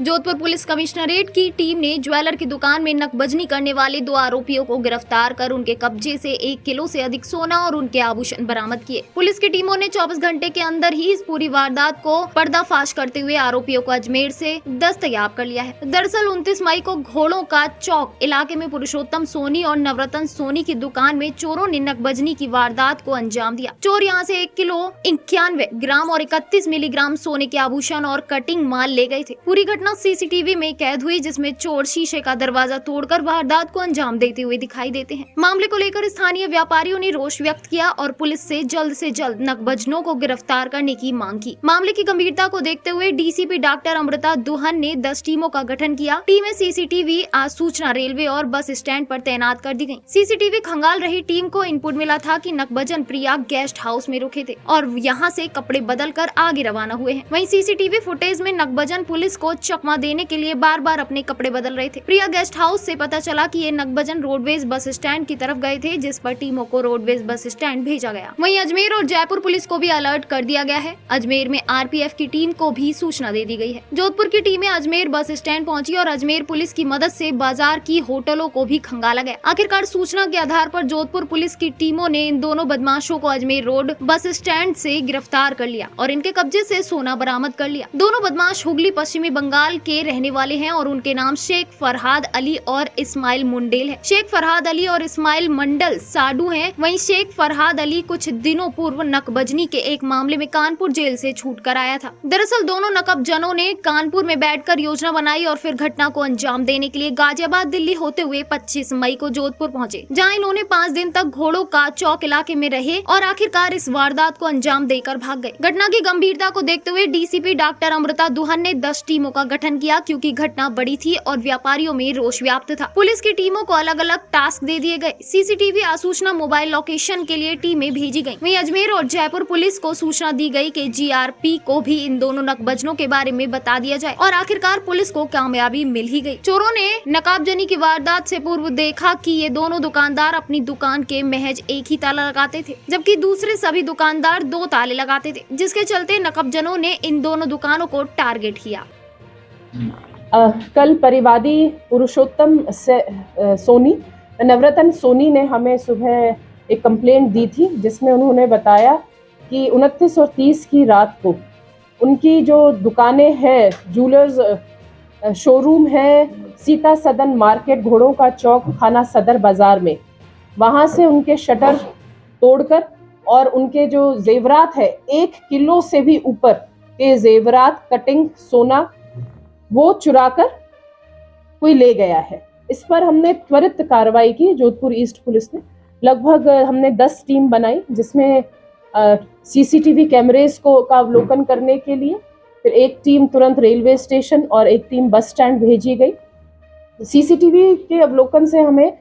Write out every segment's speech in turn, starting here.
Jodhpur police commissionerate की team ने jeweller की दुकान में नकबजनी करने वाले 2 आरोपियों को गिरफ्तार कर उनके कब्जे से 1 किलो से अधिक सोना और उनके आभूषण बरामद किए। पुलिस की टीमों ने 24 घंटे के अंदर ही इस पूरी वारदात को पर्दाफाश करते हुए आरोपियों को अजमेर से दस्तयाब कर लिया है। दरअसल 29 मई को घोड़ों का चौक इलाके में पुरुषोत्तम सोनी और नवरत्न सोनी की दुकान में चोरों ने नकबजनी की वारदात को अंजाम दिया। चोर यहां से 1 किलो 91 ग्राम और 31 मिलीग्राम सोने के आभूषण और कटिंग माल ले गए थे। पूरी घटना सीसीटीवी में कैद हुई, जिसमें चोर शीशे का दरवाजा तोड़कर वारदात को अंजाम देते हुए दिखाई देते हैं। मामले को लेकर स्थानीय व्यापारियों ने रोष व्यक्त किया और पुलिस से जल्द नकबजनों को गिरफ्तार करने की मांग की। मामले की गंभीरता को देखते हुए डीसीपी डॉक्टर अमृता दुहन ने 10 टीमों का गठन किया। टीमें सीसीटीवी, आज सूचना, रेलवे और बस स्टैंड पर तैनात कर दी गयी। सीसीटीवी खंगाल रही टीम को इनपुट मिला था कि नकबजन प्रिया गेस्ट हाउस में रुके थे और यहाँ से कपड़े बदल कर आगे रवाना हुए हैं। वहीं सीसीटीवी फुटेज में नकबजन पुलिस को चकमा देने के लिए बार बार अपने कपड़े बदल रहे थे। प्रिया गेस्ट हाउस से पता चला कि ये नकबजन रोडवेज बस स्टैंड की तरफ गए थे, जिस पर टीमों को रोडवेज बस स्टैंड भेजा गया। वहीं अजमेर और जयपुर पुलिस को भी अलर्ट कर दिया गया है। अजमेर में आरपीएफ की टीम को भी सूचना दे दी गई है। जोधपुर की टीमें अजमेर बस स्टैंड पहुंची और अजमेर पुलिस की मदद से बाजार की होटलों को भी खंगाला गया। आखिरकार सूचना के आधार पर जोधपुर पुलिस की टीमों ने इन दोनों बदमाशों को अजमेर रोड बस स्टैंड से गिरफ्तार कर लिया और इनके कब्जे से सोना बरामद कर लिया। दोनों बदमाश हुगली पश्चिमी बंगाल के रहने वाले हैं और उनके नाम शेख फरहाद अली और इस्माइल मुंडेल है। शेख फरहाद अली और इस्माइल मंडल साडू हैं। वहीं शेख फरहाद अली कुछ दिनों पूर्व नकबजनी के एक मामले में कानपुर जेल से छूट कर आया था। दरअसल दोनों नकबजनों ने कानपुर में बैठकर योजना बनाई और फिर घटना को अंजाम देने के लिए गाजियाबाद दिल्ली होते हुए 25 मई को जोधपुर पहुंचे, जहां इन्होंने 5 दिन तक घोड़ों का चौक इलाके में रहे और आखिरकार इस वारदात को अंजाम देकर भाग गए। घटना की गंभीरता को देखते हुए डीसीपी डॉक्टर अमृता दुहन ने 10 टीमों का गठन किया, क्योंकि घटना बड़ी थी और व्यापारियों में रोष व्याप्त था। पुलिस की टीमों को अलग अलग टास्क दे दिए गए। सीसीटीवी आसूचना मोबाइल लोकेशन के लिए टीमें भेजी गयी। वहीं अजमेर और जयपुर पुलिस को सूचना दी गई कि जीआरपी को भी इन दोनों नकबजनों के बारे में बता दिया जाए और आखिरकार पुलिस को कामयाबी मिल ही गई। चोरों ने नकाबजनी की वारदात से पूर्व देखा कि ये दोनों दुकानदार अपनी दुकान के महज एक ही ताला लगाते थे, जबकि दूसरे सभी दुकानदार 2 ताले लगाते थे, जिसके चलते नकबजनों ने इन दोनों दुकानों को टारगेट किया। कल परिवादी पुरुषोत्तम सोनी, नवरत्न सोनी ने हमें सुबह एक कंप्लेंट दी थी, जिसमें उन्होंने बताया कि 29 और 30 की रात को उनकी जो दुकानें हैं, जूलर्स शोरूम है सीता सदन मार्केट, घोड़ों का चौक, थाना सदर बाजार में, वहाँ से उनके शटर तोड़कर और उनके जो जेवरात है 1 किलो से भी ऊपर के जेवरात, कटिंग, सोना, वो चुराकर कोई ले गया है। इस पर हमने त्वरित कार्रवाई की। जोधपुर ईस्ट पुलिस ने लगभग हमने 10 टीम बनाई, जिसमें सीसीटीवी कैमरेज का अवलोकन करने के लिए फिर एक टीम तुरंत रेलवे स्टेशन और एक टीम बस स्टैंड भेजी गई। सीसीटीवी के अवलोकन से हमें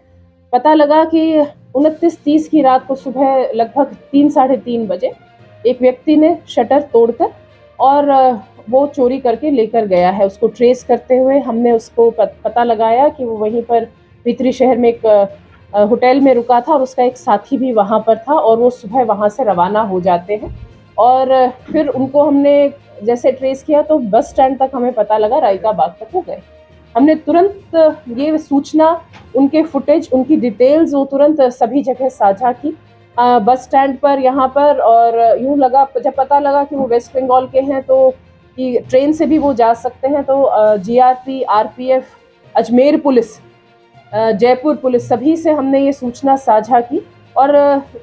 पता लगा कि 29-30 की रात को सुबह लगभग 3 साढ़े 3 बजे एक व्यक्ति ने शटर तोड़कर और वो चोरी करके लेकर गया है। उसको ट्रेस करते हुए हमने उसको पता लगाया कि वो वहीं पर भीतरी शहर में एक होटल में रुका था और उसका एक साथी भी वहाँ पर था और वो सुबह वहाँ से रवाना हो जाते हैं। और फिर उनको हमने जैसे ट्रेस किया तो बस स्टैंड तक हमें पता लगा, रायका बाग तक वो गए। हमने तुरंत ये सूचना, उनके फुटेज, उनकी डिटेल्स वो तुरंत सभी जगह साझा की, बस स्टैंड पर, यहाँ पर, और यूँ लगा, जब पता लगा कि वो वेस्ट बंगाल के हैं तो कि ट्रेन से भी वो जा सकते हैं, तो GRP, RPF, Ajmer police, Jaipur police, सभी से हमने ये सूचना साझा की। और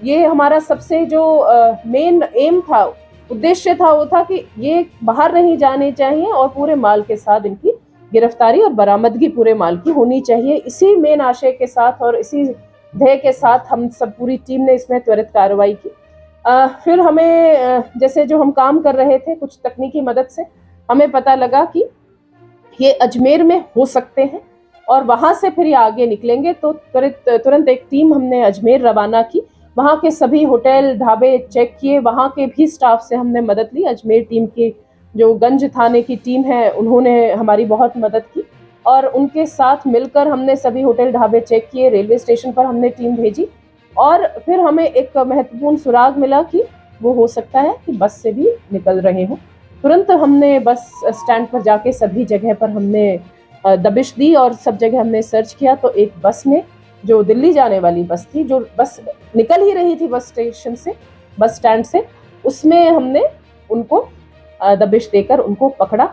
ये हमारा सबसे जो मेन एम था, उद्देश्य था, वो था कि ये बाहर नहीं जाने चाहिए और पूरे माल के साथ इनकी गिरफ्तारी और बरामदगी पूरे माल की होनी चाहिए। इसी मेन आशय के साथ और इसी ध्येय के साथ हम सब पूरी टीम ने इसमें त्वरित कार्रवाई की। फिर हमें जैसे जो हम काम कर रहे थे, कुछ तकनीकी मदद से हमें पता लगा कि ये अजमेर में हो सकते हैं और वहाँ से फिर ये आगे निकलेंगे, तो तुरंत एक टीम हमने अजमेर रवाना की। वहाँ के सभी होटल, ढाबे चेक किए, वहाँ के भी स्टाफ से हमने मदद ली। अजमेर टीम की जो गंज थाने की टीम है, उन्होंने हमारी बहुत मदद की और उनके साथ मिलकर हमने सभी होटल, ढाबे चेक किए। रेलवे स्टेशन पर हमने टीम भेजी और फिर हमें एक महत्वपूर्ण सुराग मिला कि वो हो सकता है कि बस से भी निकल रहे हों। तुरंत हमने बस स्टैंड पर जाके सभी जगह पर हमने दबिश दी और सब जगह हमने सर्च किया, तो एक बस में, जो दिल्ली जाने वाली बस थी, जो बस निकल ही रही थी बस स्टेशन से, बस स्टैंड से, उसमें हमने उनको दबिश देकर उनको पकड़ा।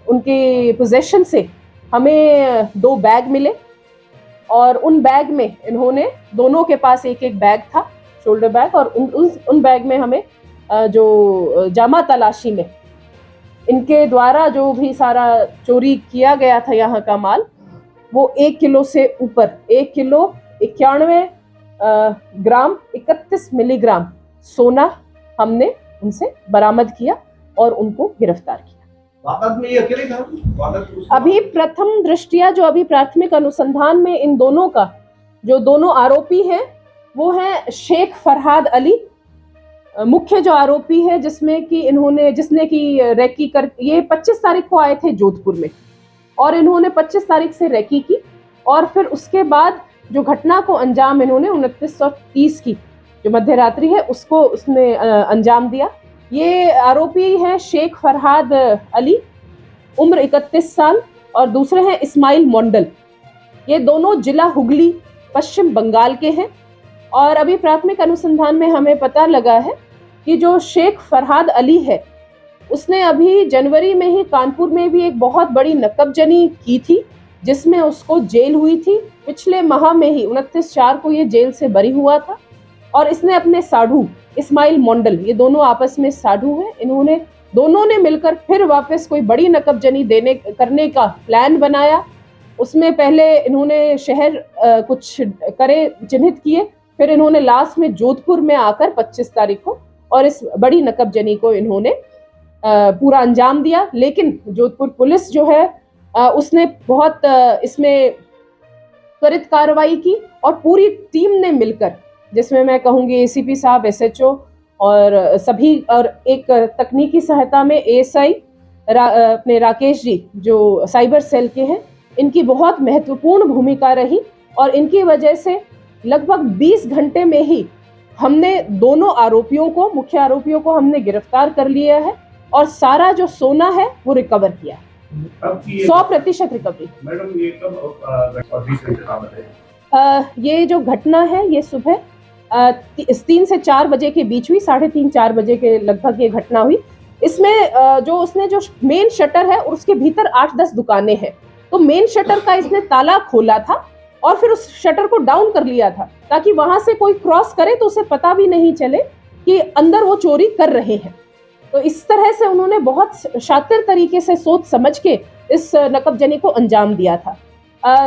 उनके पोजेशन से हमें 2 बैग मिले और उन बैग में इन्होंने, दोनों के पास एक एक बैग था, शोल्डर बैग, और उन बैग में हमें जो जामा तलाशी में इनके द्वारा जो भी सारा चोरी किया गया था यहाँ का माल, वो 1 किलो से ऊपर, 1 किलो 91 ग्राम 31 मिलीग्राम सोना हमने उनसे बरामद किया और उनको गिरफ्तार किया। वारदात में ये अकेले था? अभी प्रथम दृष्टिया जो अभी प्राथमिक अनुसंधान में इन दोनों का, जो दोनों आरोपी हैं, वो है शेख फरहाद अली, मुख्य जो आरोपी है, जिसने की रैकी कर, ये 25 तारीख को आए थे जोधपुर में और इन्होंने 25 तारीख से रैकी की और फिर उसके बाद जो घटना को अंजाम इन्होंने 29 और 30 की जो मध्य रात्रि है उसको उसने अंजाम दिया। ये आरोपी हैं शेख फरहाद अली, उम्र 31 साल, और दूसरे हैं इस्माइल मोंडल। ये दोनों जिला हुगली पश्चिम बंगाल के हैं और अभी प्राथमिक अनुसंधान में हमें पता लगा है कि जो शेख फरहाद अली है, उसने अभी जनवरी में ही कानपुर में भी एक बहुत बड़ी नकबजनी की थी जिसमें उसको जेल हुई थी। पिछले माह में ही 29/4 को ये जेल से बरी हुआ था और इसने अपने साढ़ू इस्माइल मोंडल, ये दोनों आपस में साढ़ू हैं, इन्होंने दोनों ने मिलकर फिर वापस कोई बड़ी नकबजनी करने का प्लान बनाया। उसमें पहले इन्होंने शहर कुछ करे चिन्हित किए, फिर इन्होंने लास्ट में जोधपुर में आकर 25 तारीख को और इस बड़ी नकबजनी को इन्होंने पूरा अंजाम दिया। लेकिन जोधपुर पुलिस जो है उसने बहुत इसमें त्वरित कार्रवाई की और पूरी टीम ने मिलकर, जिसमें मैं कहूँगी एसीपी साहब, एसएचओ और सभी, और एक तकनीकी सहायता में एएसआई अपने राकेश जी जो साइबर सेल के हैं, इनकी बहुत महत्वपूर्ण भूमिका रही और इनकी वजह से लगभग 20 घंटे में ही हमने दोनों आरोपियों को, मुख्य आरोपियों को हमने गिरफ्तार कर लिया है और सारा जो सोना है वो रिकवर किया है। 100% रिकवरी। मैडम, ये कब ये जो घटना है ये सुबह 3 से 4 बजे के बीच हुई, 3:30-4 बजे के लगभग ये घटना हुई। इसमें जो उसने जो मेन शटर है और उसके भीतर 8-10 दुकानें हैं, तो मेन शटर का इसने ताला खोला था और फिर उस शटर को डाउन कर लिया था ताकि वहां से कोई क्रॉस करे तो उसे पता भी नहीं चले कि अंदर वो चोरी कर रहे हैं। तो इस तरह से उन्होंने बहुत शातिर तरीके से सोच समझ के इस नकबजनी को अंजाम दिया था।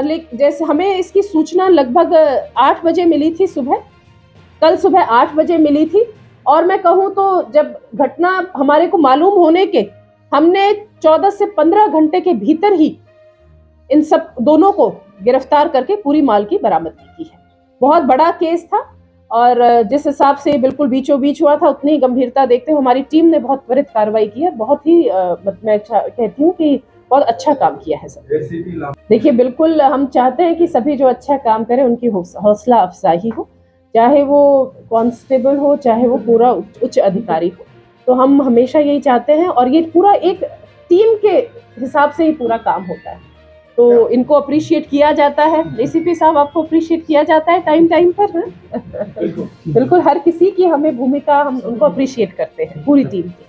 लेकिन जैसे हमें इसकी सूचना लगभग 8 बजे मिली थी, कल सुबह 8 बजे मिली थी और मैं कहूँ तो जब घटना हमारे को मालूम होने के, हमने 14 से 15 घंटे के भीतर ही इन सब दोनों को गिरफ्तार करके पूरी माल की बरामदगी की है। बहुत बड़ा केस था और जिस हिसाब से बिल्कुल बीचों बीच हुआ था, उतनी गंभीरता देखते हुए हमारी टीम ने बहुत त्वरित कार्रवाई की है। बहुत ही मैं कहती हूँ कि बहुत अच्छा काम किया है सब। देखिए, बिल्कुल हम चाहते हैं कि सभी जो अच्छा काम करें उनकी हौसला अफजाई हो, चाहे वो कांस्टेबल हो, चाहे वो पूरा उच्च अधिकारी हो। तो हम हमेशा यही चाहते हैं और ये पूरा एक टीम के हिसाब से ही पूरा काम होता है। तो इनको अप्रिशिएट किया जाता है, एसीपी साहब आपको अप्रिशिएट किया जाता है टाइम पर। बिल्कुल हर किसी की हमें भूमिका, हम उनको अप्रिशिएट करते हैं पूरी टीम की।